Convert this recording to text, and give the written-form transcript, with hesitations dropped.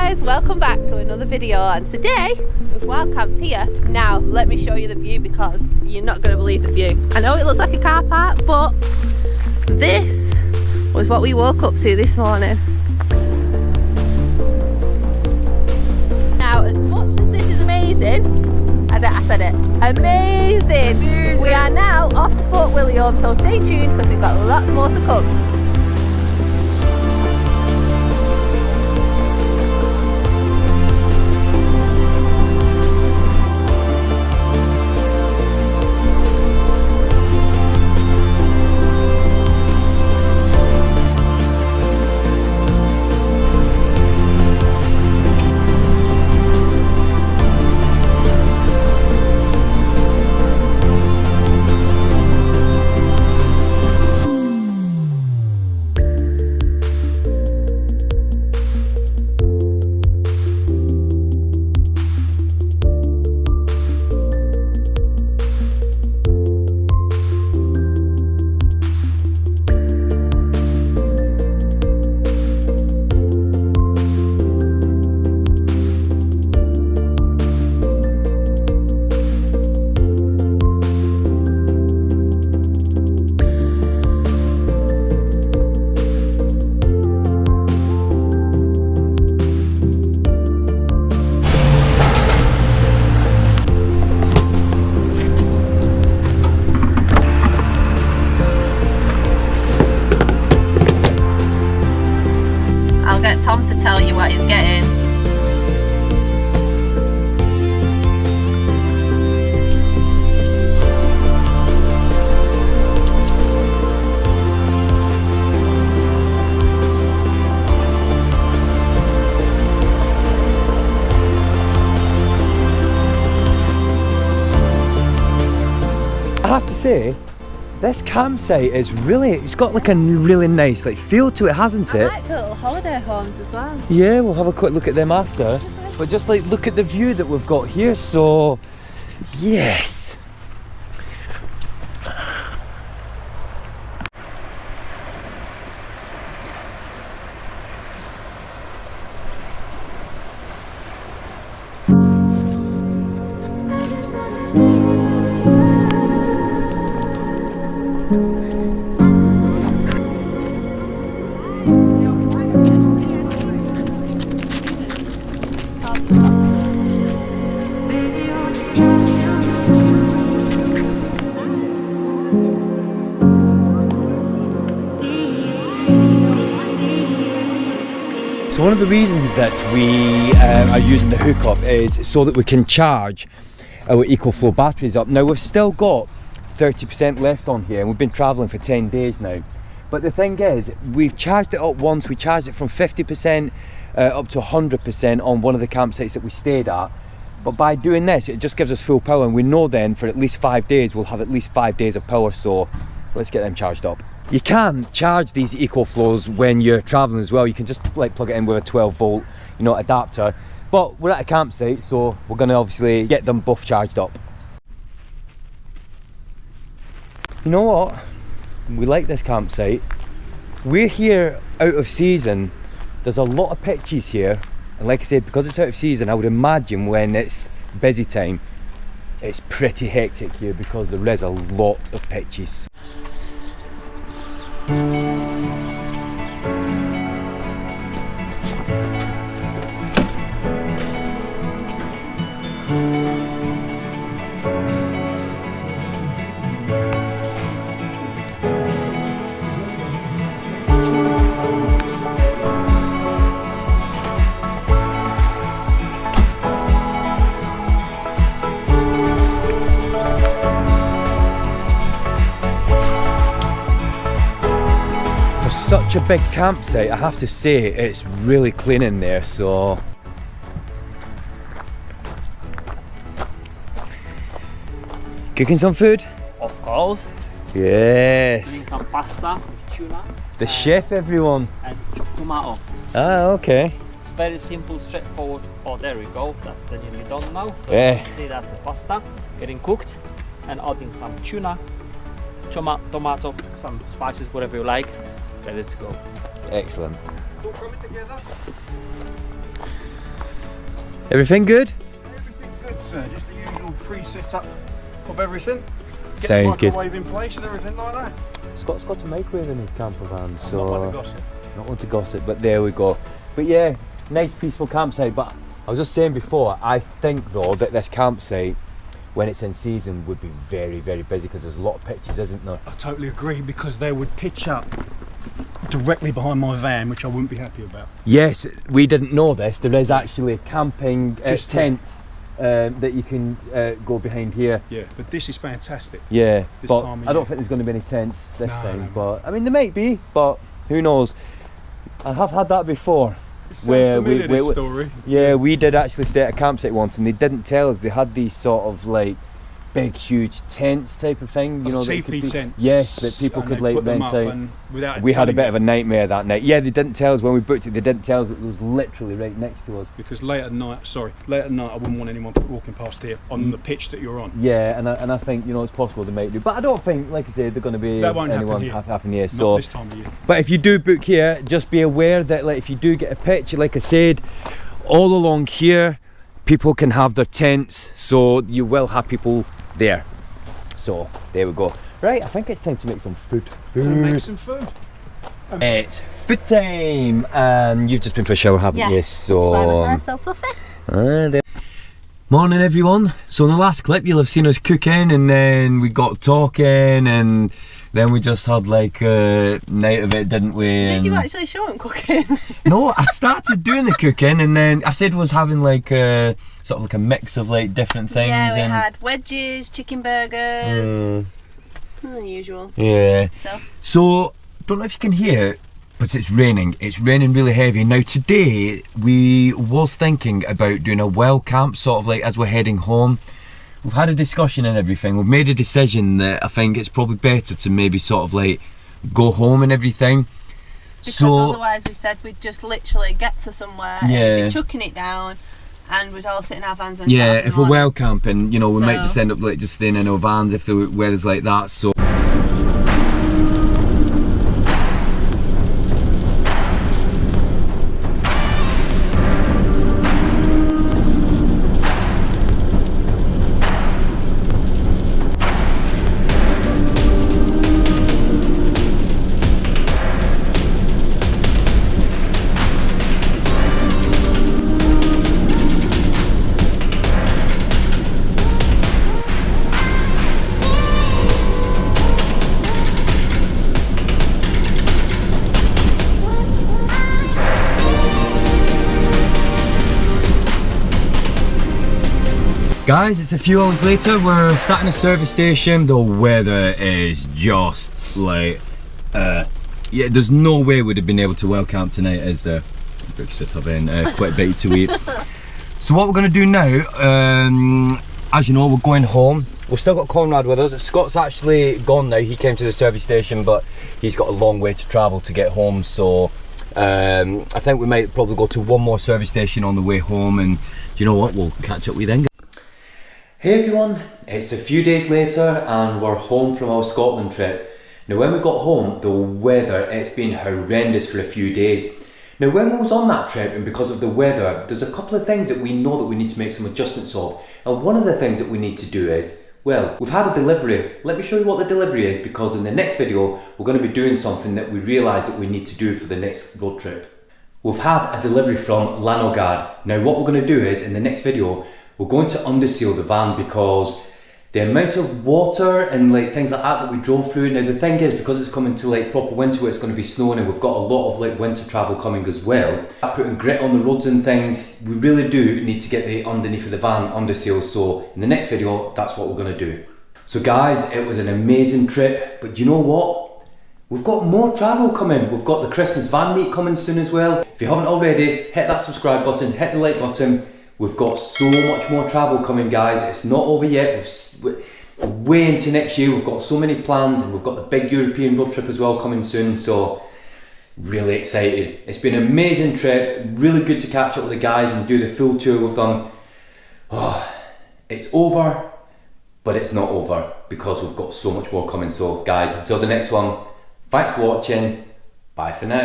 guys, welcome back to another video, and today with Wild Camps here. Now let me show you the view because you're not going to believe the view. I know it looks like a car park, but this was what we woke up to this morning. Now as much as this is amazing, I said it, amazing! We are now off to Fort William, so stay tuned because we've got lots more to come. Get Tom to tell you what he's getting. I have to say, this campsite is really, it's got like a really nice feel to it, hasn't it? I like the little holiday homes as well. Yeah, we'll have a quick look at them after. But just look at the view that we've got here, so yes. So one of the reasons that we are using the hookup is so that we can charge our EcoFlow batteries up. Now we've still got 30% left on here and we've been travelling for 10 days now. But the thing is, we've charged it up once. We charged it from 50% up to 100% on one of the campsites that we stayed at. But by doing this, it just gives us full power, and we know then for at least 5 days, we'll have at least 5 days of power, so let's get them charged up. You can charge these EcoFlows when you're traveling as well. You can just plug it in with a 12 volt, adapter. But we're at a campsite, so we're gonna obviously get them both charged up. You know what? We like this campsite. We're here out of season. There's a lot of pitches here. And like I said, because it's out of season, I would imagine when it's busy time, it's pretty hectic here because there is a lot of pitches. Such a big campsite, I have to say it's really clean in there, so cooking some food? Of course. Yes. Doing some pasta with tuna. The chef, everyone. And chopped tomato. Ah, okay. It's very simple, straightforward. Oh, there we go. That's the nearly done now. So Yeah. you can see that's the pasta getting cooked, and adding some tuna, tomato, some spices, whatever you like. Ready to go. Excellent. Everything good? Everything good, sir. Just the usual pre-setup of everything. Get Sounds the good. microwave in place and everything like that. Scott's got a microwave in his camper van, so Not one to gossip. not one to gossip, but there we go. But yeah, nice peaceful campsite. But I was just saying before, I think though that this campsite, when it's in season, would be very, very busy because there's a lot of pitches, isn't there? I totally agree, because they would pitch up directly behind my van, which I wouldn't be happy about. Yes, we didn't know this. There is actually a camping Just tent that you can go behind here. Yeah, but this is fantastic. Yeah, This but time of I don't year. think there's going to be any tents this No, time. no. But I mean, there might be, but who knows? I have had that before. It sounds Where familiar, we- this story. Yeah, we did actually stay at a campsite once, and they didn't tell us they had these sort of like big, huge tents type of thing. You know, that TP could be, tents. yes, that people and could they like put them rent up out. and without We had a telling bit you, of a nightmare that night. Yeah, they didn't tell us when we booked it. They didn't tell us it was literally right next to us. because late at night, I wouldn't want anyone walking past here on the pitch that you're on. Yeah, and I think, you know, it's possible they might do, but I don't think, like I said, they're going to be That won't happen anyone here. happen here. Not So, this time of year. but if you do book here, just be aware that, like, if you do get a pitch, like I said, all along here, people can have their tents, so you will have people there. So there we go. Right, I think it's time to make some food. Make some food. It's food time, and you've just been for a shower, haven't you? So. so fluffy. There. Morning everyone. So in the last clip you'll have seen us cooking, and then we got talking, and then we just had like a night of it, didn't we? Did you And- actually show him cooking? No, I started doing the cooking, and then I said was having like a sort of like a mix of like different things. Yeah, we and, had wedges, chicken burgers, usual. yeah. So So don't know if you can hear, but it's raining. It's raining really heavy. Now today we was thinking about doing a well camp, sort of like as we're heading home. We've had a discussion and everything. We've made a decision that I think it's probably better to maybe sort of like go home and everything. because So otherwise we said we'd just literally get to somewhere Yeah. and be chucking it down, and we'd all sit in our vans and yeah, set up in if the we're morning. well camping, you know, we might So- just end up like just staying in our vans if the weather's like that. So. Guys, it's a few hours later, we're sat in a service station. The weather is just like, yeah, there's no way we'd have been able to well camp tonight, as Brooke's just having quite a bit to eat. So what we're going to do now, as you know, we're going home. We've still got Conrad with us. Scott's actually gone now. He came to the service station, but he's got a long way to travel to get home, so I think we might probably go to one more service station on the way home, and you know what, we'll catch up with you then. Hey everyone, it's a few days later and we're home from our Scotland trip. Now when we got home, the weather, it's been horrendous for a few days. Now when we was on that trip, and because of the weather, there's a couple of things that we know that we need to make some adjustments of. And one of the things that we need to do is, well, we've had a delivery. Let me show you what the delivery is, because in the next video, we're going to be doing something that we realise that we need to do for the next road trip. We've had a delivery from Lanogard. Now what we're going to do is, in the next video, we're going to underseal the van, because the amount of water and like things like that we drove through. Now the thing is, because it's coming to like proper winter where it's going to be snowing, and we've got a lot of like winter travel coming as well, putting grit on the roads and things, we really do need to get the underneath of the van undersealed. So in the next video, that's what we're going to do. So guys, it was an amazing trip, but you know what? We've got more travel coming. We've got the Christmas van meet coming soon as well. If you haven't already, hit that subscribe button, hit the like button. We've got so much more travel coming, guys. It's not over yet. We're way into next year. We've got so many plans, and we've got the big European road trip as well coming soon. So really excited. It's been an amazing trip. Really good to catch up with the guys and do the full tour with them. Oh, it's over, but it's not over, because we've got so much more coming. So guys, until the next one, thanks for watching. Bye for now.